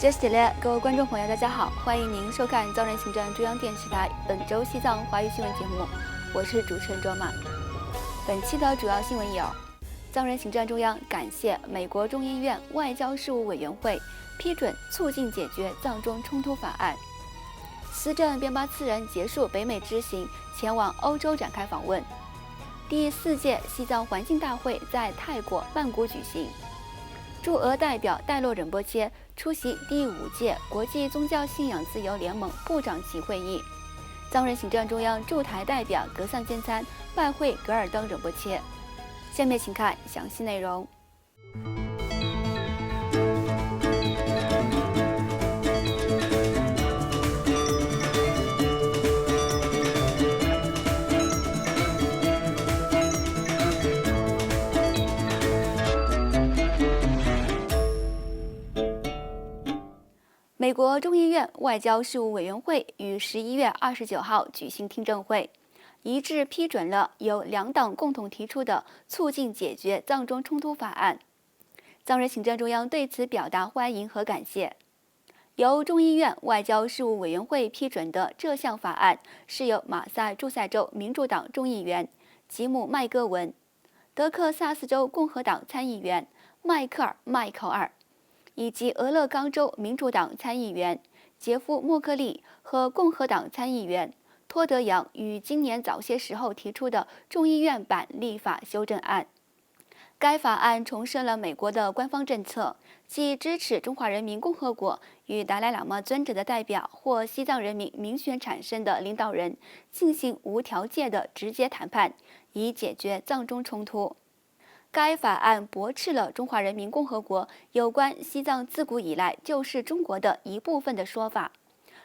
接下来，各位观众朋友，大家好，欢迎您收看藏人行政中央电视台本周西藏华语新闻节目，我是主持人卓玛。本期的主要新闻有：藏人行政中央感谢美国众议院外交事务委员会批准促进解决藏中冲突法案；司政边巴次仁结束北美之行，前往欧洲展开访问；第4届西藏环境大会在泰国曼谷举行；驻俄代表戴洛仁波切出席第5届国际宗教信仰自由联盟部长级会议；藏人行政中央驻台代表格桑坚参拜会格尔登仁波切。下面请看详细内容。美国众议院外交事务委员会于11月29号举行听证会，一致批准了由两党共同提出的促进解决藏中冲突法案。藏人行政中央对此表达欢迎和感谢。由众议院外交事务委员会批准的这项法案是由马萨诸塞州民主党众议员吉姆·麦戈文、德克萨斯州共和党参议员迈克尔·麦考尔以及俄勒冈州民主党参议员杰夫·默克利和共和党参议员托德扬于今年早些时候提出的众议院版立法修正案。该法案重申了美国的官方政策，即支持中华人民共和国与达赖喇嘛尊者的代表或西藏人民民选产生的领导人进行无条件的直接谈判，以解决藏中冲突。该法案驳斥了中华人民共和国有关西藏自古以来就是中国的一部分的说法，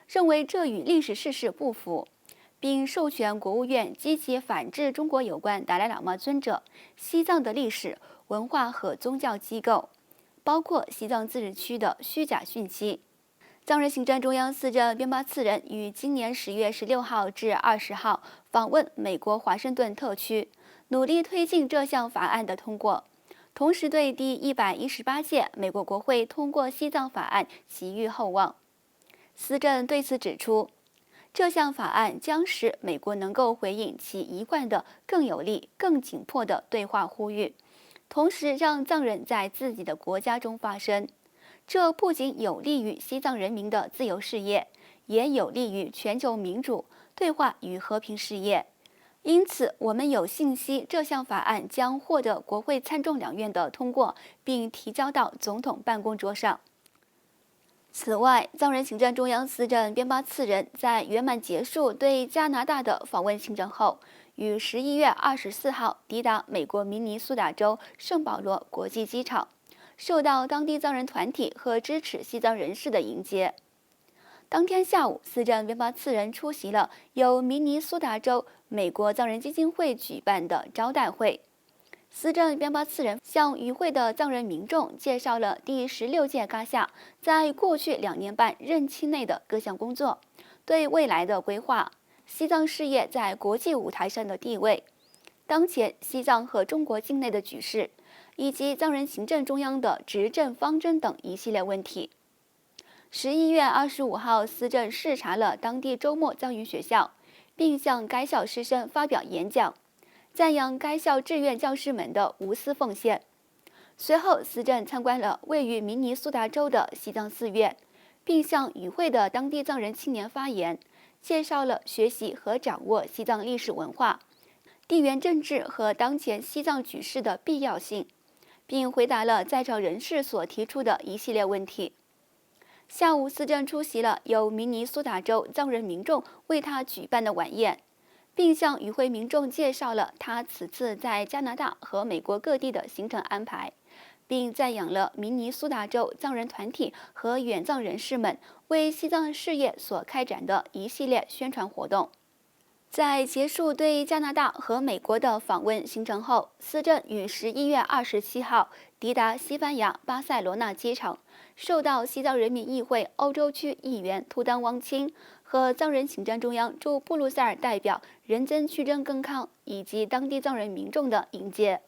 认为这与历史事实不符，并授权国务院积极反制中国有关达赖喇嘛尊者、西藏的历史、文化和宗教机构，包括西藏自治区的虚假讯息。藏人行政中央司政边巴次仁于今年10月16号至20号访问美国华盛顿特区，努力推进这项法案的通过，同时对第118届美国国会通过西藏法案寄予厚望。司政对此指出，这项法案将使美国能够回应其一贯的更有力、更紧迫的对话呼吁，同时让藏人在自己的国家中发声。这不仅有利于西藏人民的自由事业，也有利于全球民主、对话与和平事业。因此，我们有信息这项法案将获得国会参众两院的通过，并提交到总统办公桌上。此外，藏人行政中央司政边巴次仁在圆满结束对加拿大的访问行程后，于11月24号抵达美国明尼苏达州圣保罗国际机场，受到当地藏人团体和支持西藏人士的迎接。当天下午，司政边巴次仁出席了由明尼苏达州美国藏人基金会举办的招待会。司政边巴次仁向与会的藏人民众介绍了第16届嘎夏在过去2年半任期内的各项工作、对未来的规划、西藏事业在国际舞台上的地位、当前西藏和中国境内的局势，以及藏人行政中央的执政方针等一系列问题。11月25号，司政视察了当地周末藏语学校，并向该校师生发表演讲，赞扬该校志愿教师们的无私奉献。随后，司政参观了位于明尼苏达州的西藏寺院，并向与会的当地藏人青年发言，介绍了学习和掌握西藏历史文化、地缘政治和当前西藏局势的必要性，并回答了在场人士所提出的一系列问题。下午，司政出席了由明尼苏达州藏人民众为他举办的晚宴，并向与会民众介绍了他此次在加拿大和美国各地的行程安排，并赞扬了明尼苏达州藏人团体和远藏人士们为西藏事业所开展的一系列宣传活动。在结束对加拿大和美国的访问行程后，司政于11月27号抵达西班牙巴塞罗那机场，受到西藏人民议会欧洲区议员图丹汪钦和藏人行政中央驻布鲁塞尔代表仁增屈征根康以及当地藏人民众的迎接。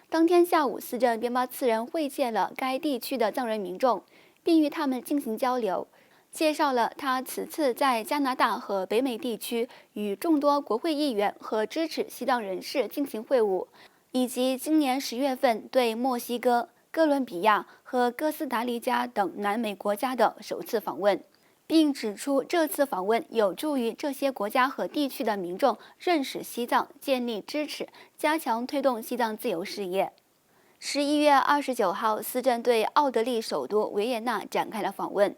当天下午，司政边巴次仁会见了该地区的藏人民众，并与他们进行交流，介绍了他此次在加拿大和北美地区与众多国会议员和支持西藏人士进行会晤，以及今年10月份对墨西哥、哥伦比亚和哥斯达黎加等南美国家的首次访问，并指出这次访问有助于这些国家和地区的民众认识西藏，建立支持，加强推动西藏自由事业。11月29号，司政对奥地利首都维也纳展开了访问。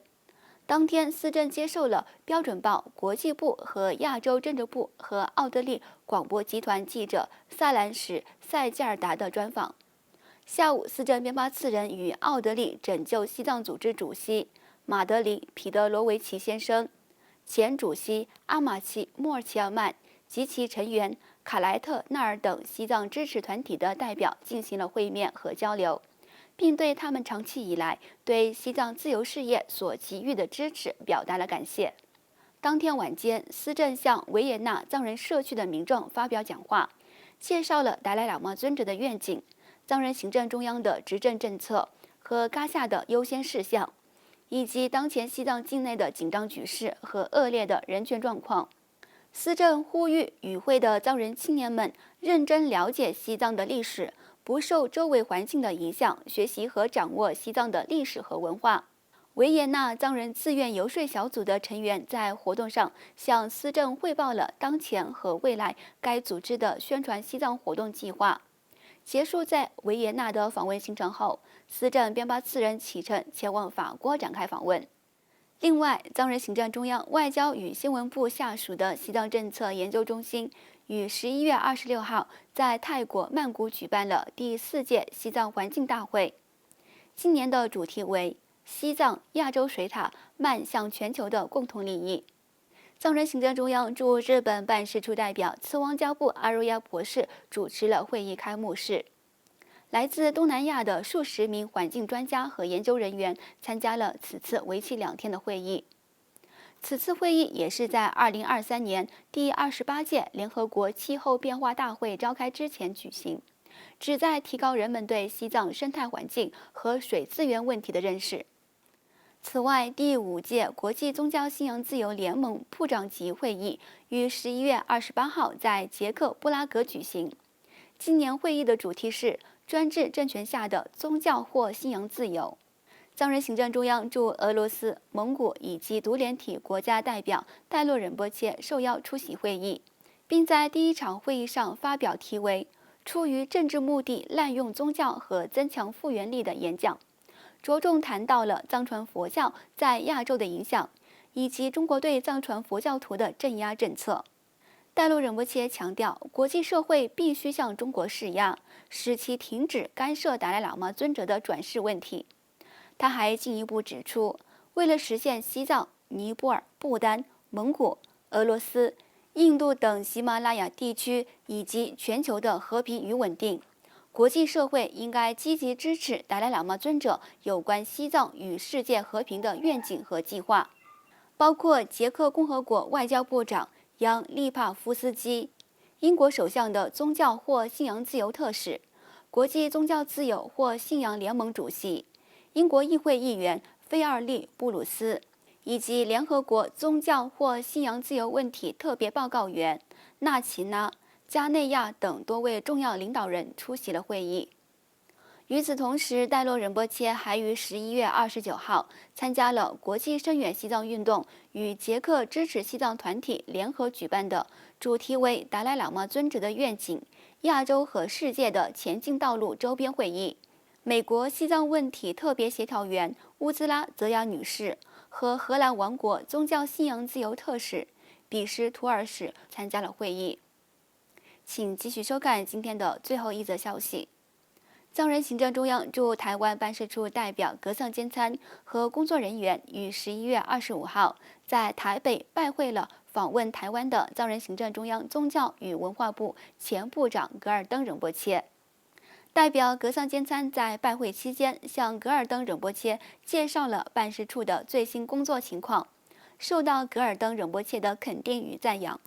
当天，司政接受了标准报国际部和亚洲政治部和奥地利广播集团记者萨兰什·塞基尔达的专访。下午，司政编发次人与奥地利拯救西藏组织主席马德里·彼得罗维奇先生、前主席阿马奇·莫尔齐尔曼及其成员卡莱特纳尔等西藏支持团体的代表进行了会面和交流，并对他们长期以来对西藏自由事业所给予的支持表达了感谢。当天晚间，司政向维也纳藏人社区的民众发表讲话，介绍了达赖喇嘛尊者的愿景、藏人行政中央的执政政策和嘎夏的优先事项，以及当前西藏境内的紧张局势和恶劣的人权状况。司政呼吁与会的藏人青年们认真了解西藏的历史，不受周围环境的影响，学习和掌握西藏的历史和文化。维也纳藏人自愿游说小组的成员在活动上向司政汇报了当前和未来该组织的宣传西藏活动计划。结束在维也纳的访问行程后，司政编发次人启程前往法国展开访问。另外，藏人行政中央外交与新闻部下属的西藏政策研究中心于11月26号在泰国曼谷举办了第4届西藏环境大会。今年的主题为西藏亚洲水塔迈向全球的共同利益。藏人行政中央驻日本办事处代表次汪加布阿若亚博士主持了会议开幕式。来自东南亚的数十名环境专家和研究人员参加了此次为期2天的会议。此次会议也是在2023年第28届联合国气候变化大会召开之前举行，旨在提高人们对西藏生态环境和水资源问题的认识。此外，第5届国际宗教信仰自由联盟部长级会议于11月28号在捷克布拉格举行。今年会议的主题是专制政权下的宗教或信仰自由。藏人行政中央驻俄罗斯、蒙古以及独联体国家代表戴洛仁波切受邀出席会议，并在第1场会议上发表题为“出于政治目的滥用宗教和增强复原力”的演讲，着重谈到了藏传佛教在亚洲的影响，以及中国对藏传佛教徒的镇压政策。戴洛仁波切强调，国际社会必须向中国施压，使其停止干涉达赖喇嘛尊者的转世问题。他还进一步指出，为了实现西藏、尼泊尔、不丹、蒙古、俄罗斯、印度等喜马拉雅地区以及全球的和平与稳定，国际社会应该积极支持达赖喇嘛尊者有关西藏与世界和平的愿景和计划，包括捷克共和国外交部长扬·利帕夫斯基、英国首相的宗教或信仰自由特使、国际宗教自由或信仰联盟主席、英国议会议员菲尔利·布鲁斯，以及联合国宗教或信仰自由问题特别报告员纳奇拉·加内亚等多位重要领导人出席了会议。与此同时，戴洛仁波切还于11月29号参加了国际声援西藏运动与捷克支持西藏团体联合举办的主题为达赖喇嘛尊者的愿景、亚洲和世界的前进道路周边会议。美国西藏问题特别协调员乌兹拉·泽雅女士和荷兰王国宗教信仰自由特使比什图尔使参加了会议。请继续收看今天的最后一则消息。藏人行政中央驻台湾办事处代表格桑坚参和工作人员于11月25号在台北拜会了访问台湾的藏人行政中央宗教与文化部前部长格尔登仁波切。代表格桑坚参在拜会期间向格尔登仁波切介绍了办事处的最新工作情况，受到格尔登仁波切的肯定与赞扬。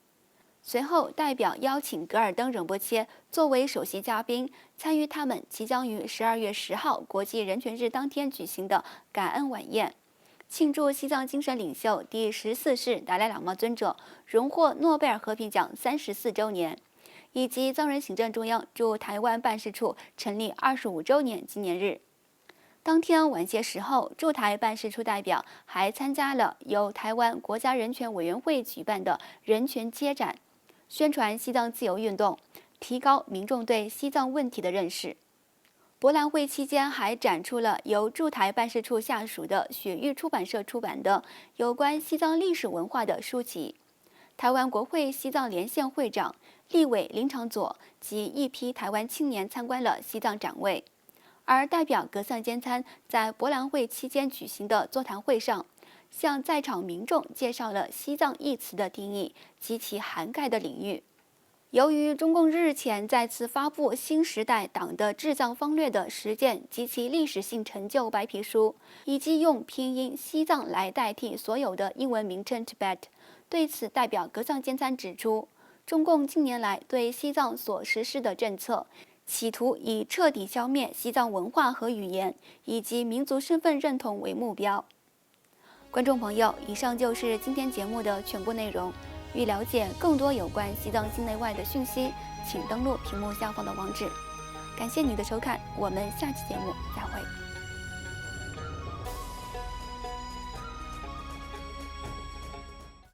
随后，代表邀请格尔登仁波切作为首席嘉宾，参与他们即将于12月10号国际人权日当天举行的感恩晚宴，庆祝西藏精神领袖第14世达赖喇嘛尊者荣获诺贝尔和平奖34周年，以及藏人行政中央驻台湾办事处成立25周年纪念日。当天晚些时候，驻台办事处代表还参加了由台湾国家人权委员会举办的人权街展，宣传西藏自由运动，提高民众对西藏问题的认识。博览会期间还展出了由驻台办事处下属的雪域出版社出版的有关西藏历史文化的书籍。台湾国会西藏连线会长、立委林长佐及一批台湾青年参观了西藏展位。而代表格桑坚参在博览会期间举行的座谈会上，向在场民众介绍了西藏一词的定义及其涵盖的领域。由于中共日前再次发布新时代党的治藏方略的实践及其历史性成就白皮书，以及用拼音西藏来代替所有的英文名称 Tibet。对此，代表格桑坚参指出，中共近年来对西藏所实施的政策，企图以彻底消灭西藏文化和语言以及民族身份认同为目标。观众朋友，以上就是今天节目的全部内容。欲了解更多有关西藏境内外的讯息，请登录屏幕下方的网址。感谢你的收看，我们下期节目再会。